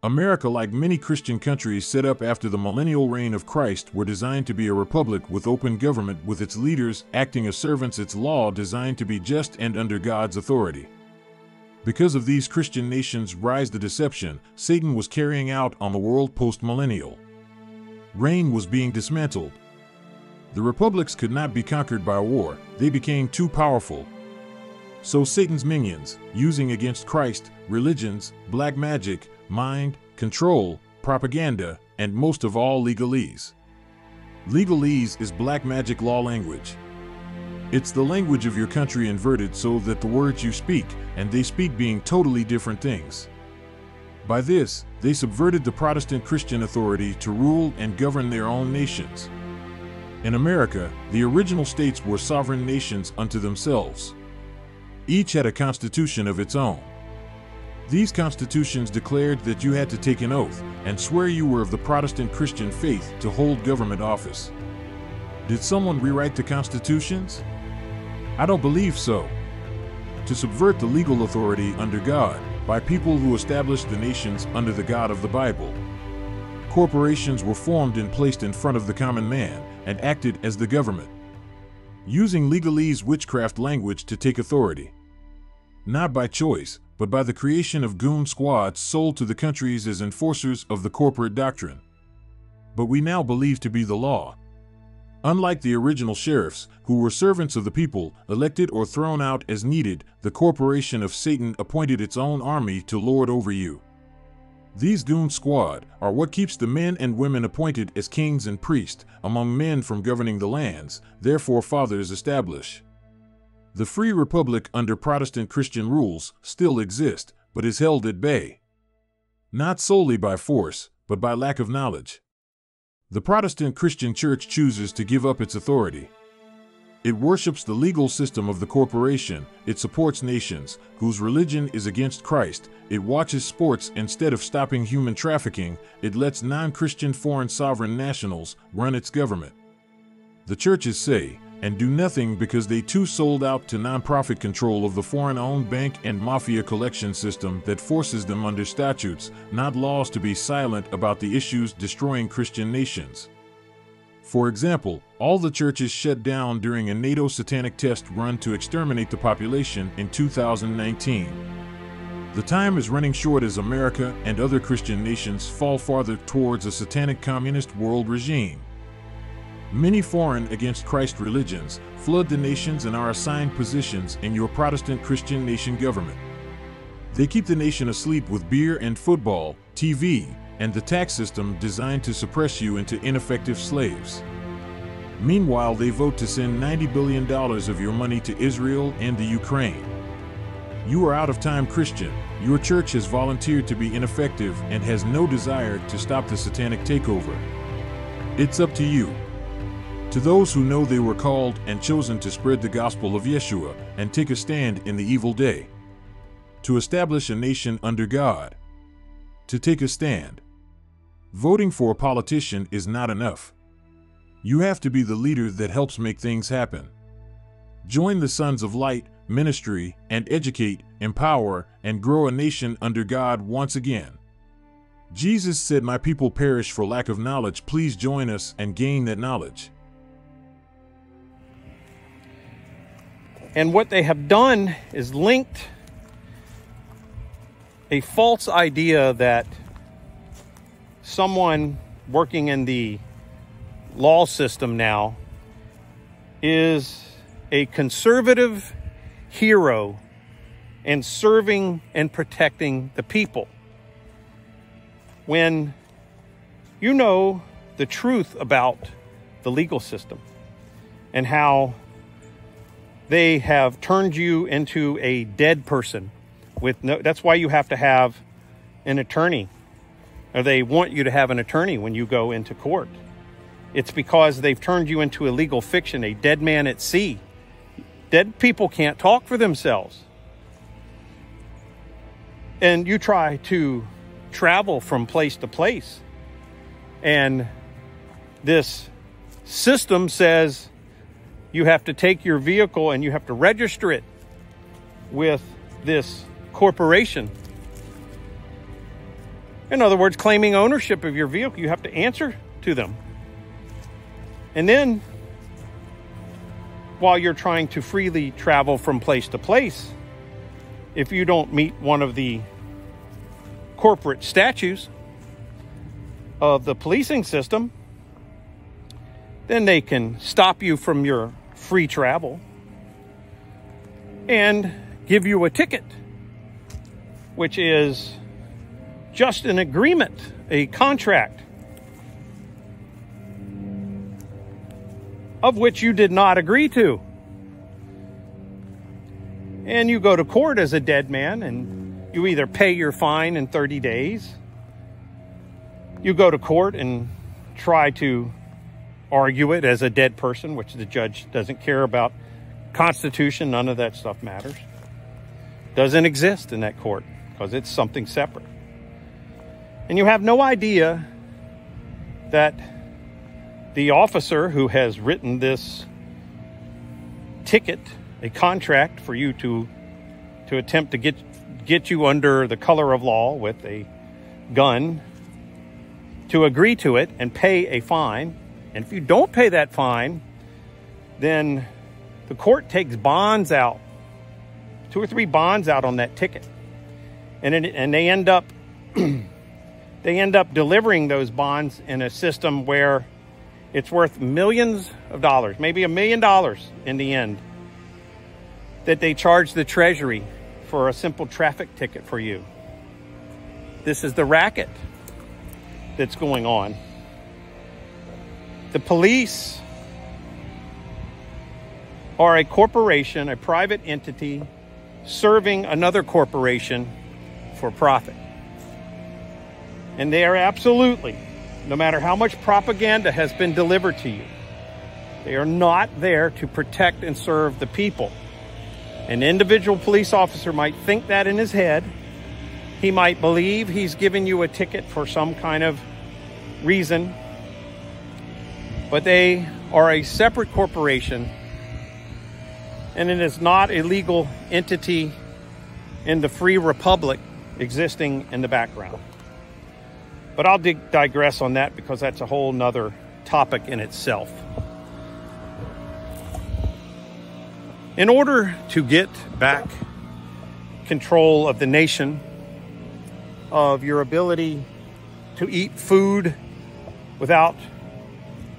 America, like many Christian countries set up after the millennial reign of Christ, were designed to be a republic with open government, with its leaders acting as servants, its law designed to be just and under God's authority. Because of these Christian nations' rise to deception, Satan was carrying out on the world post-millennial reign was being dismantled. The republics could not be conquered by war, they became too powerful. So Satan's minions, using against Christ, religions, black magic, mind, control, propaganda, and most of all legalese. Legalese is black magic law language. It's the language of your country inverted so that the words you speak and they speak being totally different things. By this, they subverted the Protestant Christian authority to rule and govern their own nations. In America, the original states were sovereign nations unto themselves. Each had a constitution of its own. These constitutions declared that you had to take an oath and swear you were of the Protestant Christian faith to hold government office. Did someone rewrite the constitutions? I don't believe so. To subvert the legal authority under God by people who established the nations under the God of the Bible. Corporations were formed and placed in front of the common man and acted as the government, using legalese witchcraft language to take authority. Not by choice, but by the creation of goon squads sold to the countries as enforcers of the corporate doctrine. But we now believe to be the law. Unlike the original sheriffs, who were servants of the people, elected or thrown out as needed, the corporation of Satan appointed its own army to lord over you. These goon squad are what keeps the men and women appointed as kings and priests among men from governing the lands their forefathers establish. The free republic under Protestant Christian rules still exists, but is held at bay. Not solely by force, but by lack of knowledge. The Protestant Christian Church chooses to give up its authority. It worships the legal system of the corporation, it supports nations whose religion is against Christ, it watches sports instead of stopping human trafficking, it lets non-Christian foreign sovereign nationals run its government. The churches say and do nothing because they too sold out to non-profit control of the foreign-owned bank and mafia collection system that forces them under statutes, not laws, to be silent about the issues destroying Christian nations. For example, all the churches shut down during a NATO satanic test run to exterminate the population in 2019. The time is running short as America and other Christian nations fall farther towards a satanic communist world regime. Many foreign against Christ religions flood the nations and are assigned positions in your Protestant Christian nation government. They keep the nation asleep with beer and football, TV, and the tax system designed to suppress you into ineffective slaves. Meanwhile, they vote to send $90 billion of your money to Israel and the Ukraine. You are out of time, Christian. Your church has volunteered to be ineffective and has no desire to stop the satanic takeover. It's up to you. To those who know they were called and chosen to spread the gospel of Yeshua and take a stand in the evil day. To establish a nation under God. To take a stand. Voting for a politician is not enough. You have to be the leader that helps make things happen. Join the Sons of Light ministry and educate, empower, and grow a nation under God once again. Jesus said, "My people perish for lack of knowledge." Please join us and gain that knowledge. And what they have done is linked a false idea that someone working in the law system now is a conservative hero and serving and protecting the people. When you know the truth about the legal system and how they have turned you into a dead person with no, that's why you have to have an attorney, or they want you to have an attorney when you go into court. It's because they've turned you into a legal fiction, a dead man at sea. Dead people can't talk for themselves. And you try to travel from place to place, and this system says, you have to take your vehicle and you have to register it with this corporation. In other words, claiming ownership of your vehicle, you have to answer to them. And then, while you're trying to freely travel from place to place, if you don't meet one of the corporate statutes of the policing system, then they can stop you from your free travel and give you a ticket, which is just an agreement, a contract, of which you did not agree to. And you go to court as a dead man, and you either pay your fine in 30 days, you go to court and try to argue it as a dead person, which the judge doesn't care about. Constitution, none of that stuff matters. Doesn't exist in that court because it's something separate. And you have no idea that the officer who has written this ticket, a contract for you to attempt to get you under the color of law with a gun, to agree to it and pay a fine. And if you don't pay that fine, then the court takes bonds out, 2 or 3 bonds out on that ticket. And they end up delivering those bonds in a system where it's worth millions of dollars, maybe $1 million in the end, that they charge the Treasury for a simple traffic ticket for you. This is the racket that's going on. The police are a corporation, a private entity, serving another corporation for profit. And they are absolutely, no matter how much propaganda has been delivered to you, they are not there to protect and serve the people. An individual police officer might think that in his head. He might believe he's giving you a ticket for some kind of reason. But they are a separate corporation, and it is not a legal entity in the free republic existing in the background. But I'll digress on that because that's a whole nother topic in itself. In order to get back control of the nation, of your ability to eat food without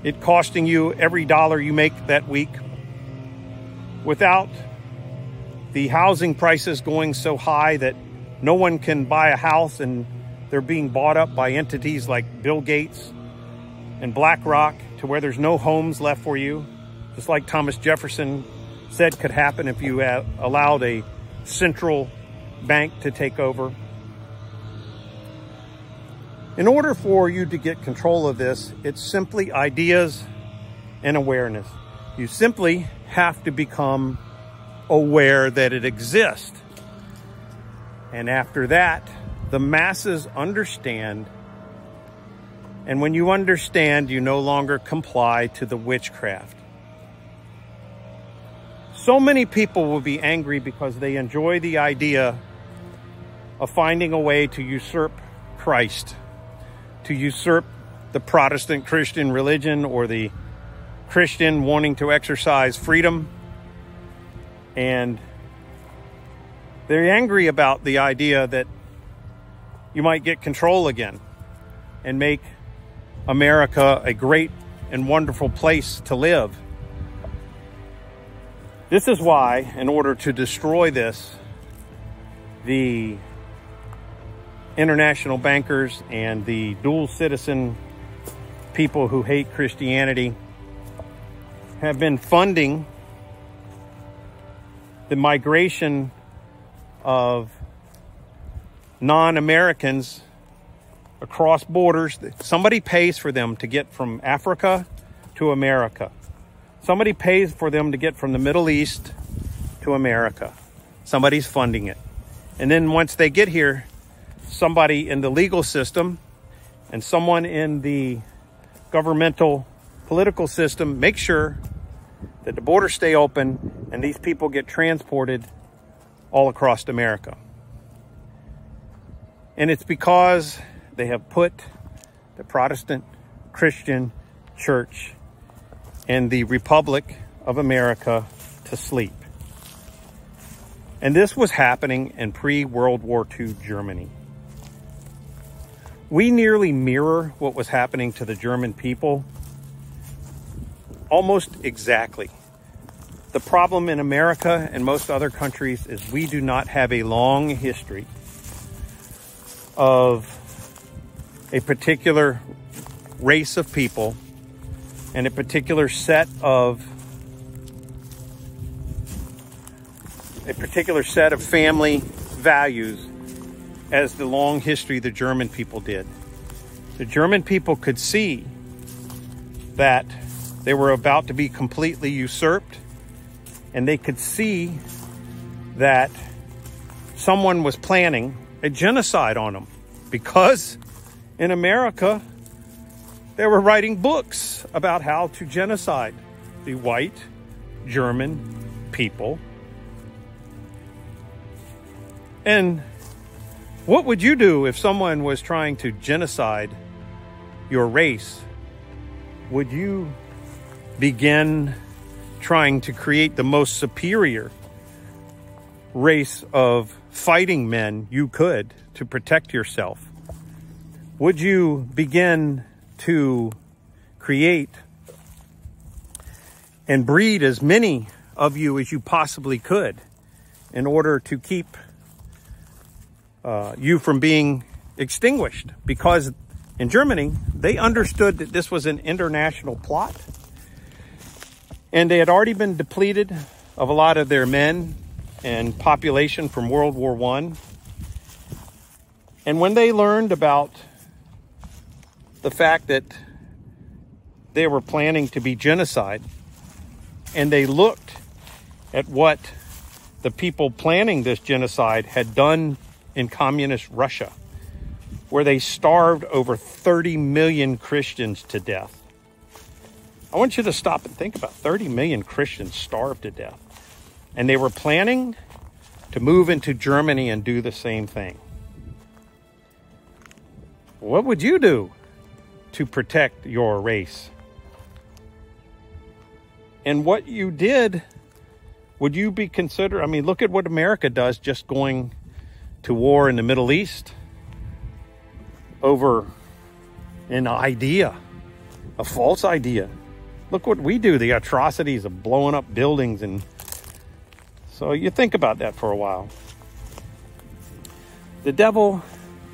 it costing you every dollar you make that week, without the housing prices going so high that no one can buy a house and they're being bought up by entities like Bill Gates and BlackRock to where there's no homes left for you, just like Thomas Jefferson said could happen if you allowed a central bank to take over. In order for you to get control of this, it's simply ideas and awareness. You simply have to become aware that it exists. And after that, the masses understand. And when you understand, you no longer comply to the witchcraft. So many people will be angry because they enjoy the idea of finding a way to usurp Christ, to usurp the Protestant Christian religion or the Christian wanting to exercise freedom. And they're angry about the idea that you might get control again and make America a great and wonderful place to live. This is why, in order to destroy this, the international bankers and the dual citizen people who hate Christianity have been funding the migration of non-Americans across borders. Somebody pays for them to get from Africa to America. Somebody pays for them to get from the Middle East to America. Somebody's funding it. And then once they get here, somebody in the legal system and someone in the governmental political system make sure that the borders stay open and these people get transported all across America. And it's because they have put the Protestant Christian Church and the Republic of America to sleep. And this was happening in pre-World War II Germany. We nearly mirror what was happening to the German people almost exactly. The problem in America and most other countries is we do not have a long history of a particular race of people and a particular set of family values as the long history the German people did. The German people could see that they were about to be completely usurped, and they could see that someone was planning a genocide on them, because in America they were writing books about how to genocide the white German people. And what would you do if someone was trying to genocide your race? Would you begin trying to create the most superior race of fighting men you could to protect yourself? Would you begin to create and breed as many of you as you possibly could in order to keep you from being extinguished? Because in Germany, they understood that this was an international plot, and they had already been depleted of a lot of their men and population from World War I. And when they learned about the fact that they were planning to be genocide, and they looked at what the people planning this genocide had done in communist Russia, where they starved over 30 million Christians to death. I want you to stop and think about 30 million Christians starved to death. And they were planning to move into Germany and do the same thing. What would you do to protect your race? And what you did, would you be considered? I mean, look at what America does, just going to war in the Middle East over an idea, a false idea. Look what we do, the atrocities of blowing up buildings. And so you think about that for a while. The devil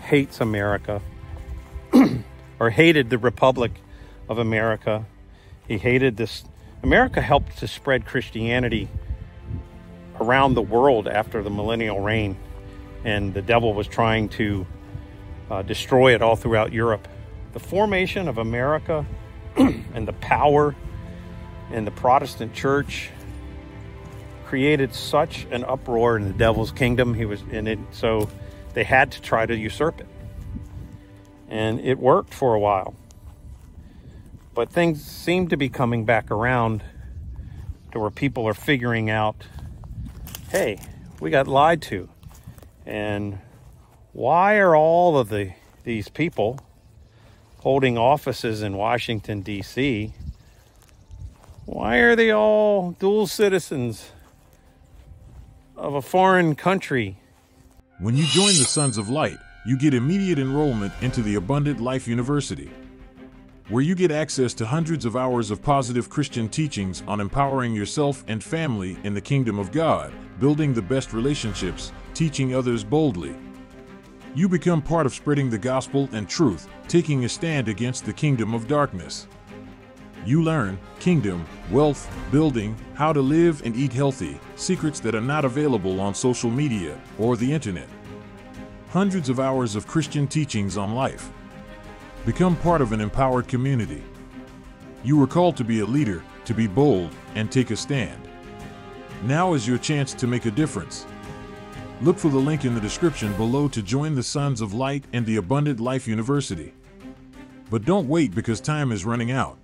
hates America, or hated the Republic of America. He hated this. America helped to spread Christianity around the world after the millennial reign, and the devil was trying to destroy it all throughout Europe. The formation of America and the power in the Protestant church created such an uproar in the devil's kingdom. He was in it, so they had to try to usurp it. And it worked for a while. But things seem to be coming back around to where people are figuring out, hey, we got lied to. And why are all of these people holding offices in Washington, D.C., why are they all dual citizens of a foreign country? When you join the Sons of Light, you get immediate enrollment into the Abundant Life University, where you get access to hundreds of hours of positive Christian teachings on empowering yourself and family in the kingdom of God, building the best relationships, teaching others boldly. You become part of spreading the gospel and truth, taking a stand against the kingdom of darkness. You learn kingdom, wealth, building, how to live and eat healthy, secrets that are not available on social media or the internet. Hundreds of hours of Christian teachings on life. Become part of an empowered community. You were called to be a leader, to be bold, and take a stand. Now is your chance to make a difference. Look for the link in the description below to join the Sons of Light and the Abundant Life University. But don't wait, because time is running out.